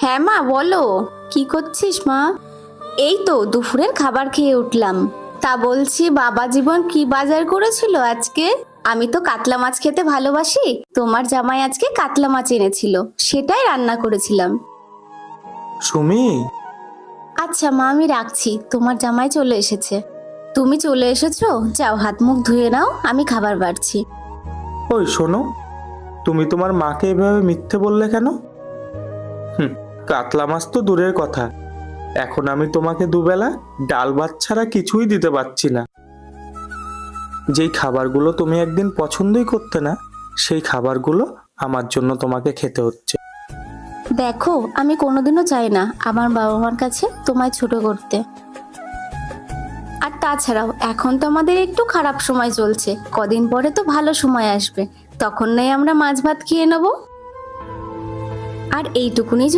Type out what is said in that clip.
হ্যাঁ মা, বলো। কি করছিস মা? এই তো দুপুরের খাবার খেয়ে উঠলাম। তা বলছি, বাবা জীবন কি বাজার করেছিল আজকে? আমি তো কাতলা মাছ খেতে ভালোবাসি। তোমার জামাই আজকে কাতলা মাছ এনেছিল, সেটাই রান্না করেছিলাম। সুমি, আচ্ছা মা, আমি রাখছি, তোমার জামাই চলে এসেছে। তুমি চলে এসেছো, যাও হাত মুখ ধুয়ে নাও, আমি খাবার বাড়ছি। ওই শোনো, তুমি তোমার মাকে এভাবে মিথ্যে বললে কেন? হুম, কাতলা মাছ তো দূরের কথা, এখন আমি তোমাকে দুবেলা ডাল ভাত ছাড়া কিছুই দিতে পারছি না। যেই খাবারগুলো তুমি একদিন পছন্দই করতে না, সেই খাবারগুলো আমার জন্য তোমাকে খেতে হচ্ছে। দেখো, আমি কোনোদিনও চাই না আমার বাবা মার কাছে তোমায় ছোট করতে। আর তাছাড়াও এখন তো আমাদের একটু খারাপ সময় চলছে, কদিন পরে তো ভালো সময় আসবে, তখন নয় আমরা মাছ ভাত খেয়ে নেবো। আর এইটুকুনি যদি